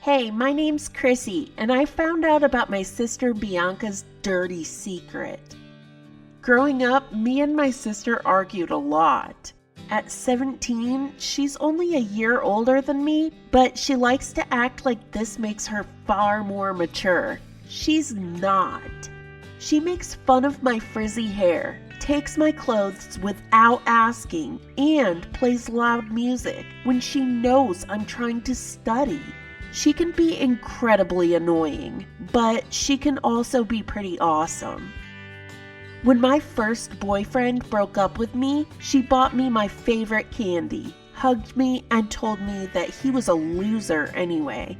Hey, my name's Chrissy, and I found out about my sister Bianca's dirty secret. Growing up, me and my sister argued a lot. At 17, she's only a year older than me, but she likes to act like this makes her far more mature. She's not. She makes fun of my frizzy hair, takes my clothes without asking, and plays loud music when she knows I'm trying to study. She can be incredibly annoying, but she can also be pretty awesome. When my first boyfriend broke up with me, she bought me my favorite candy, hugged me, and told me that he was a loser anyway.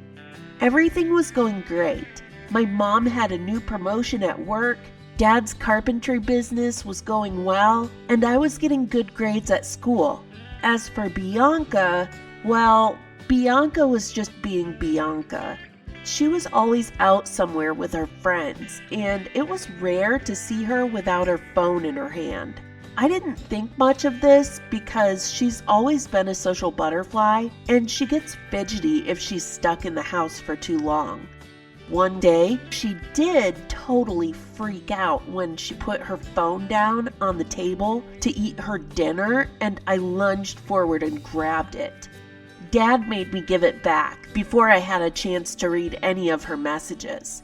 Everything was going great. My mom had a new promotion at work, Dad's carpentry business was going well, and I was getting good grades at school. As for Bianca, well, Bianca was just being Bianca. She was always out somewhere with her friends, and it was rare to see her without her phone in her hand. I didn't think much of this because she's always been a social butterfly, and she gets fidgety if she's stuck in the house for too long. One day, she did totally freak out when she put her phone down on the table to eat her dinner, and I lunged forward and grabbed it. Dad made me give it back before I had a chance to read any of her messages.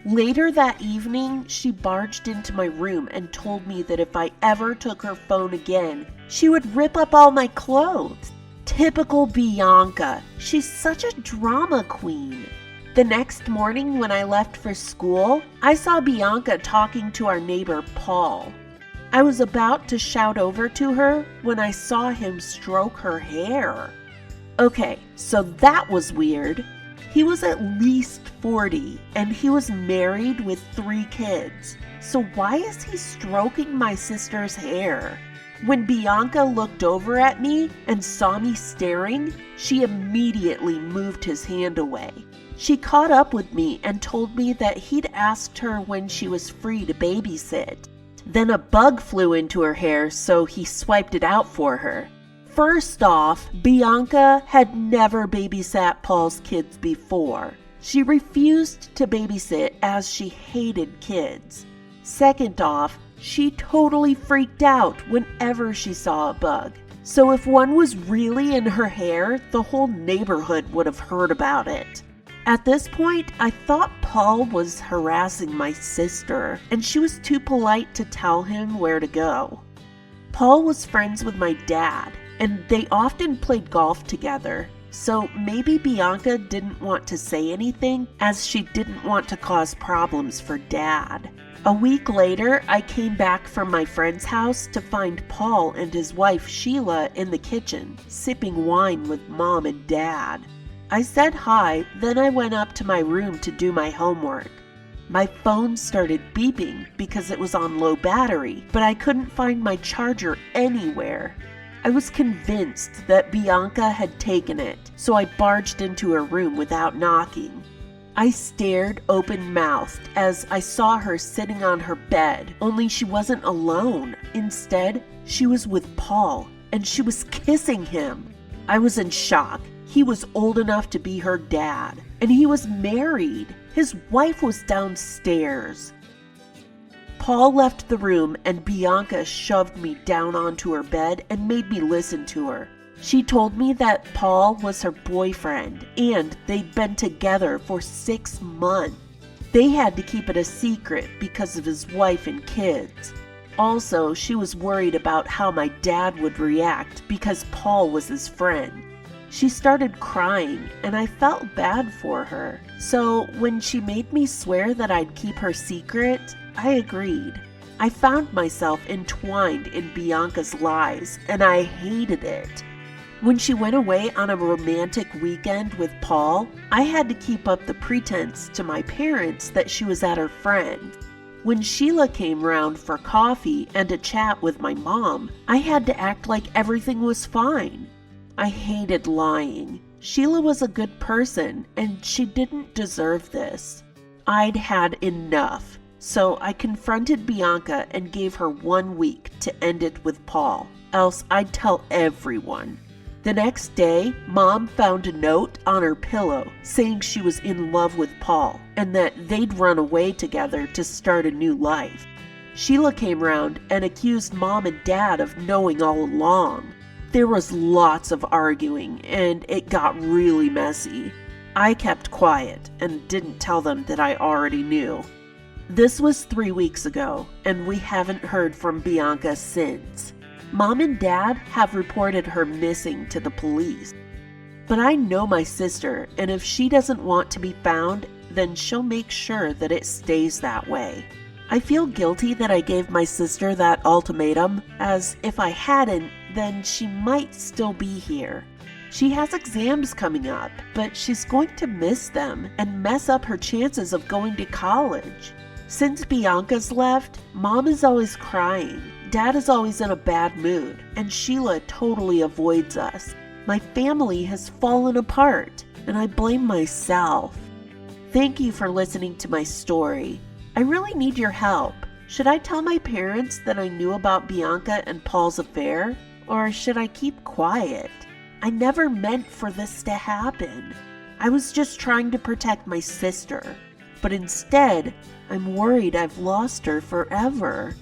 Later that evening, she barged into my room and told me that if I ever took her phone again, she would rip up all my clothes. Typical Bianca. She's such a drama queen. The next morning when I left for school, I saw Bianca talking to our neighbor Paul. I was about to shout over to her when I saw him stroke her hair. Okay, so that was weird. He was at least 40 and he was married with 3 kids. So why is he stroking my sister's hair? When Bianca looked over at me and saw me staring, she immediately moved his hand away. She caught up with me and told me that he'd asked her when she was free to babysit. Then a bug flew into her hair, so he swiped it out for her. First off, Bianca had never babysat Paul's kids before. She refused to babysit as she hated kids. Second off, she totally freaked out whenever she saw a bug. So if one was really in her hair, the whole neighborhood would have heard about it. At this point, I thought Paul was harassing my sister, and she was too polite to tell him where to go. Paul was friends with my dad, and they often played golf together, so maybe Bianca didn't want to say anything as she didn't want to cause problems for Dad. A week later, I came back from my friend's house to find Paul and his wife Sheila in the kitchen, sipping wine with Mom and Dad. I said hi, then I went up to my room to do my homework. My phone started beeping because it was on low battery, but I couldn't find my charger anywhere. I was convinced that Bianca had taken it, so I barged into her room without knocking. I stared open-mouthed as I saw her sitting on her bed, only she wasn't alone. Instead, she was with Paul, and she was kissing him. I was in shock. He was old enough to be her dad, and he was married. His wife was downstairs. Paul left the room and Bianca shoved me down onto her bed and made me listen to her. She told me that Paul was her boyfriend and they'd been together for 6 months. They had to keep it a secret because of his wife and kids. Also, she was worried about how my dad would react because Paul was his friend. She started crying, and I felt bad for her. So when she made me swear that I'd keep her secret, I agreed. I found myself entwined in Bianca's lies, and I hated it. When she went away on a romantic weekend with Paul, I had to keep up the pretense to my parents that she was at her friend. When Sheila came round for coffee and a chat with my mom, I had to act like everything was fine. I hated lying. Sheila was a good person, and she didn't deserve this. I'd had enough, so I confronted Bianca and gave her 1 week to end it with Paul, else I'd tell everyone. The next day, Mom found a note on her pillow saying she was in love with Paul and that they'd run away together to start a new life. Sheila came round and accused Mom and Dad of knowing all along. There was lots of arguing and it got really messy. I kept quiet and didn't tell them that I already knew. This was 3 weeks ago, and we haven't heard from Bianca since. Mom and Dad have reported her missing to the police. But I know my sister, and if she doesn't want to be found, then she'll make sure that it stays that way. I feel guilty that I gave my sister that ultimatum, as if I hadn't, then she might still be here. She has exams coming up, but she's going to miss them and mess up her chances of going to college. Since Bianca's left, Mom is always crying, Dad is always in a bad mood, and Sheila totally avoids us. My family has fallen apart, and I blame myself. Thank you for listening to my story. I really need your help. Should I tell my parents that I knew about Bianca and Paul's affair, or should I keep quiet? I never meant for this to happen. I was just trying to protect my sister. But instead, I'm worried I've lost her forever.